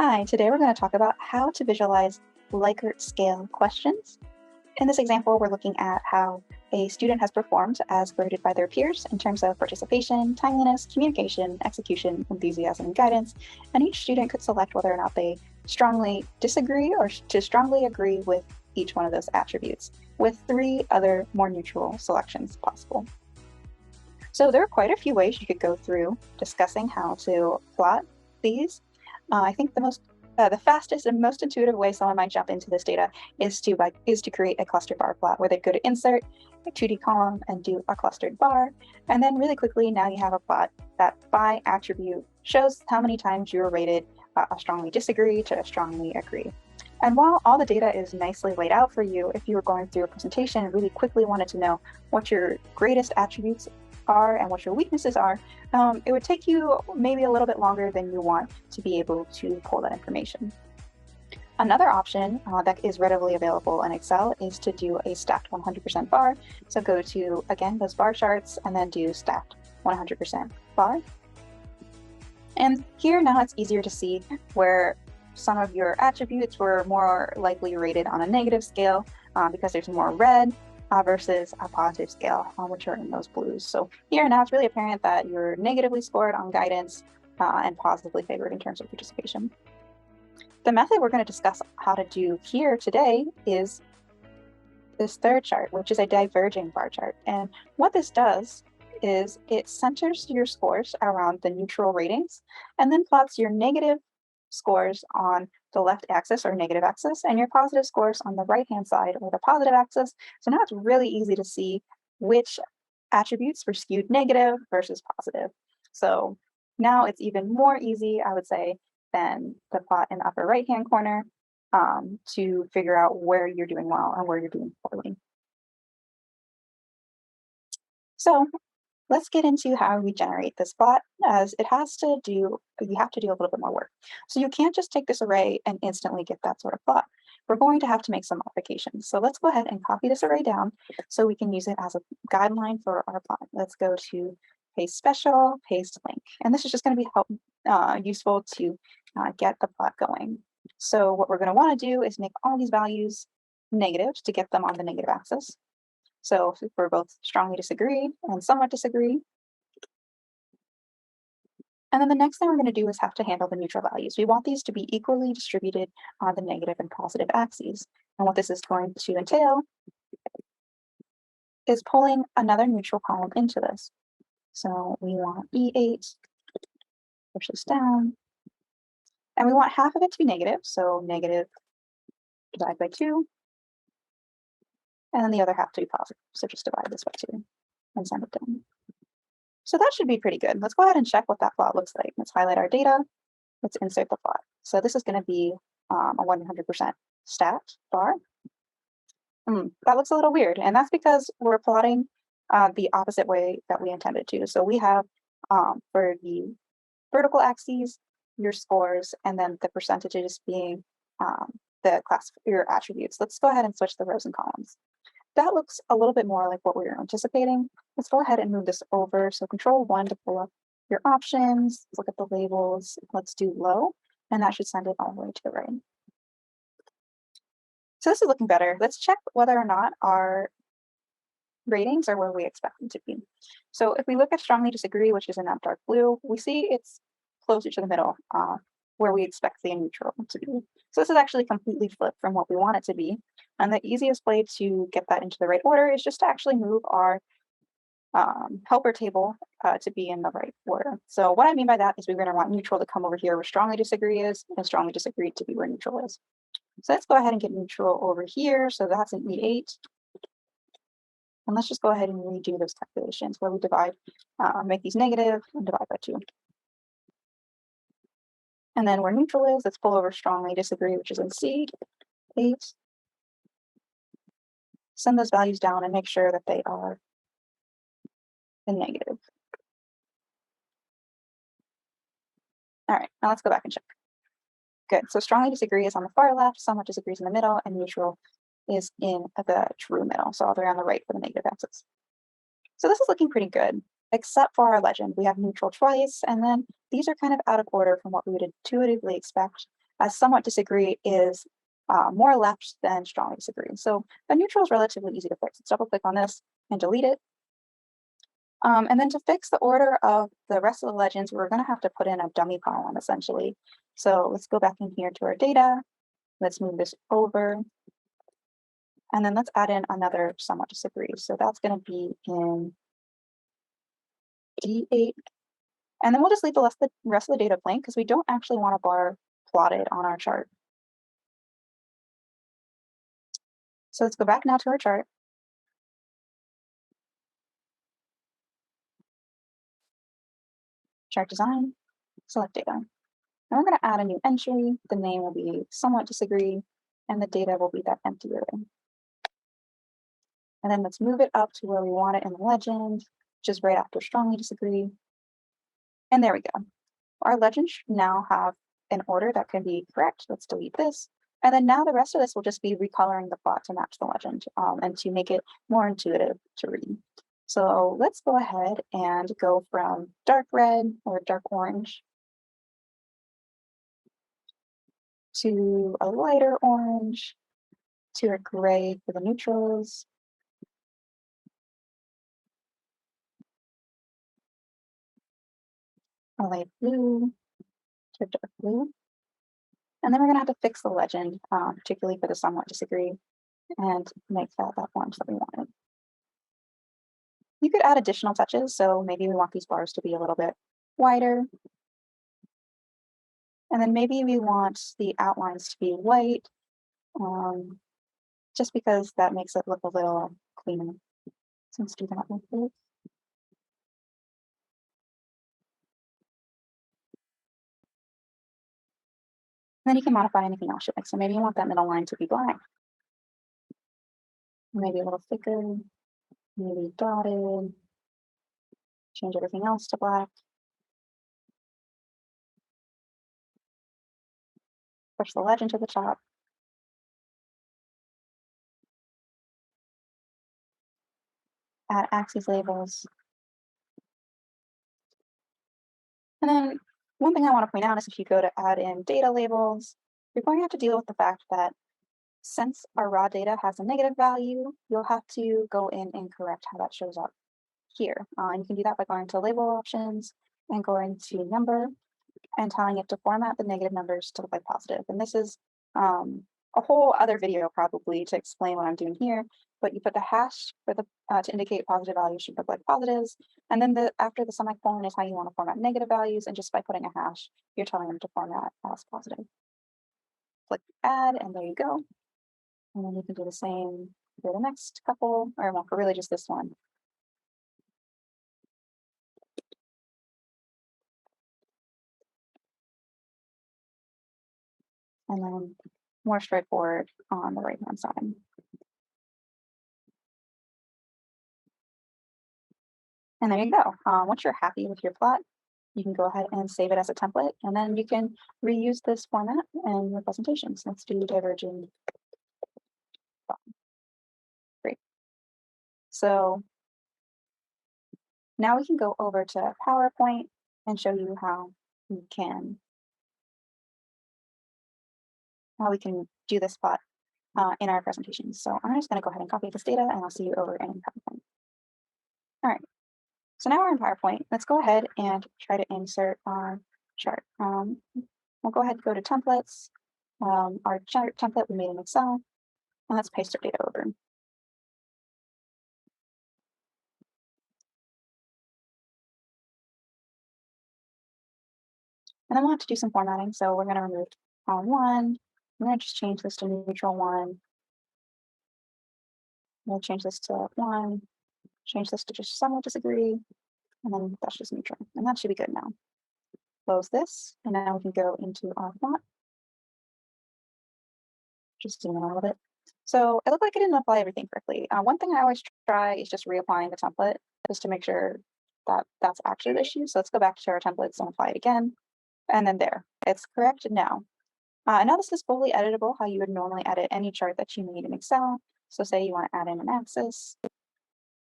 Hi, today we're going to talk about how to visualize Likert scale questions. In this example, we're looking at how a student has performed as graded by their peers in terms of participation, timeliness, communication, execution, enthusiasm, and guidance, and each student could select whether or not they strongly disagree or to strongly agree with each one of those attributes, with three other more neutral selections possible. So there are quite a few ways you could go through discussing how to plot these. I think the fastest and most intuitive way someone might jump into this data is to create a clustered bar plot where they go to insert a 2D column and do a clustered bar, and then really quickly now you have a plot that by attribute shows how many times you were rated a strongly disagree to a strongly agree. And while all the data is nicely laid out for you, if you were going through a presentation and really quickly wanted to know what your greatest attributes are and what your weaknesses are, it would take you maybe a little bit longer than you want to be able to pull that information. Another option that is readily available in Excel is to do a stacked 100% bar. So go to, again, those bar charts and then do stacked 100% bar. And here now it's easier to see where some of your attributes were more likely rated on a negative scale because there's more red, versus a positive scale, which are in those blues. So here now it's really apparent that you're negatively scored on guidance and positively favored in terms of participation. The method we're going to discuss how to do here today is this third chart, which is a diverging bar chart. And what this does is it centers your scores around the neutral ratings and then plots your negative scores on the left axis or negative axis and your positive scores on the right hand side or the positive axis. So now it's really easy to see which attributes were skewed negative versus positive. So now it's even more easy, I would say, than the plot in the upper right hand corner to figure out where you're doing well and where you're doing poorly. So let's get into how we generate this plot, as you have to do a little bit more work. So you can't just take this array and instantly get that sort of plot. We're going to have to make some modifications. So let's go ahead and copy this array down so we can use it as a guideline for our plot. Let's go to paste special, paste link. And this is just going to be useful to get the plot going. So what we're going to want to do is make all these values negative to get them on the negative axis. So if we're both strongly disagree and somewhat disagree. And then the next thing we're going to do is have to handle the neutral values. We want these to be equally distributed on the negative and positive axes. And what this is going to entail is pulling another neutral column into this. So we want E8, push this down. And we want half of it to be negative, so negative divide by 2. And then the other half to be positive, so just divide this by 2 and send it down. So that should be pretty good. Let's go ahead and check what that plot looks like. Let's highlight our data. Let's insert the plot. So this is going to be a 100% stacked bar. That looks a little weird, and that's because we're plotting the opposite way that we intended to. So we have for the vertical axes, your scores, and then the percentages being your attributes. Let's go ahead and switch the rows and columns. That looks a little bit more like what we were anticipating. Let's go ahead and move this over. So Control-1 to pull up your options, look at the labels. Let's do low, and that should send it all the way to the right. So this is looking better. Let's check whether or not our ratings are where we expect them to be. So if we look at strongly disagree, which is in that dark blue, we see it's closer to the middle where we expect the neutral to be. So this is actually completely flipped from what we want it to be. And the easiest way to get that into the right order is just to actually move our helper table to be in the right order. So what I mean by that is we're going to want neutral to come over here where strongly disagree is, and strongly disagree to be where neutral is. So let's go ahead and get neutral over here. So that's an E8. And let's just go ahead and redo those calculations where we divide, make these negative and divide by 2. And then where neutral is, let's pull over strongly disagree, which is in C8. Send those values down and make sure that they are in negative. All right, now let's go back and check. Good, so strongly disagree is on the far left, somewhat disagrees in the middle, and neutral is in the true middle, so all the way on the right for the negative axis. So this is looking pretty good, except for our legend. We have neutral twice, and then these are kind of out of order from what we would intuitively expect as somewhat disagree is more left than strongly disagree. So the neutral is relatively easy to fix. Let's double click on this and delete it. And then to fix the order of the rest of the legends, we're going to have to put in a dummy column essentially. So let's go back in here to our data. Let's move this over. And then let's add in another somewhat disagree. So that's going to be in D8. And then we'll just leave the rest of the data blank because we don't actually want a bar plotted on our chart. So let's go back now to our chart. Chart design, select data. And we're going to add a new entry. The name will be somewhat disagree, and the data will be that empty array. And then let's move it up to where we want it in the legend, which is right after strongly disagree. And there we go. Our legend should now have an order that can be correct. Let's delete this. And then now the rest of this will just be recoloring the plot to match the legend and to make it more intuitive to read. So let's go ahead and go from dark red or dark orange to a lighter orange to a gray for the neutrals. A light blue to dark blue. And then we're going to have to fix the legend, particularly for the somewhat disagree, and make that orange that we wanted. You could add additional touches. So maybe we want these bars to be a little bit wider. And then maybe we want the outlines to be white, just because that makes it look a little cleaner. So let's do that with this. And then you can modify anything else you like. So maybe you want that middle line to be black. Maybe a little thicker, maybe dotted. Change everything else to black. Push the legend to the top. Add axes labels. And then one thing I want to point out is if you go to add in data labels, you're going to have to deal with the fact that since our raw data has a negative value, you'll have to go in and correct how that shows up here. And you can do that by going to label options and going to number and telling it to format the negative numbers to look like positive. And this is a whole other video probably to explain what I'm doing here, but you put the hash for the to indicate positive values should look like positives. And then after the semicolon is how you want to format negative values. And just by putting a hash, you're telling them to format as positive. Click add, and there you go. And then you can do the same for the next couple, or well, for really just this one. And then more straightforward on the right-hand side. And there you go. Once you're happy with your plot, you can go ahead and save it as a template, and then you can reuse this format in your presentations. Let's do diverging. Great. So now we can go over to PowerPoint and show you how we can do this plot in our presentations. So I'm just going to go ahead and copy this data, and I'll see you over in PowerPoint. All right. So now we're in PowerPoint. Let's go ahead and try to insert our chart. We'll go ahead and go to templates. Our chart template we made in Excel, and let's paste our data over. And then we'll have to do some formatting. So we're going to remove column 1. I'm going to just change this to neutral 1. We'll change this to 1. Change this to just somewhat disagree. And then that's just neutral. And that should be good now. Close this. And now we can go into our plot. Just zoom in a little bit. So it looked like I didn't apply everything correctly. One thing I always try is just reapplying the template just to make sure that that's actually the issue. So let's go back to our templates and apply it again. And then there, it's correct now. Now this is fully editable, how you would normally edit any chart that you made in Excel. So say you want to add in an axis.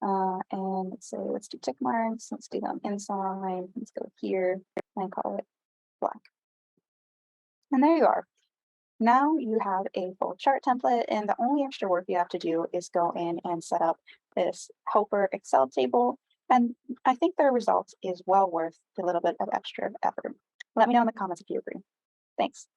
And let's say, let's do tick marks. Let's do them inside. Let's go here and call it black. And there you are. Now you have a full chart template, and the only extra work you have to do is go in and set up this helper Excel table. And I think the result is well worth the little bit of extra effort. Let me know in the comments if you agree. Thanks.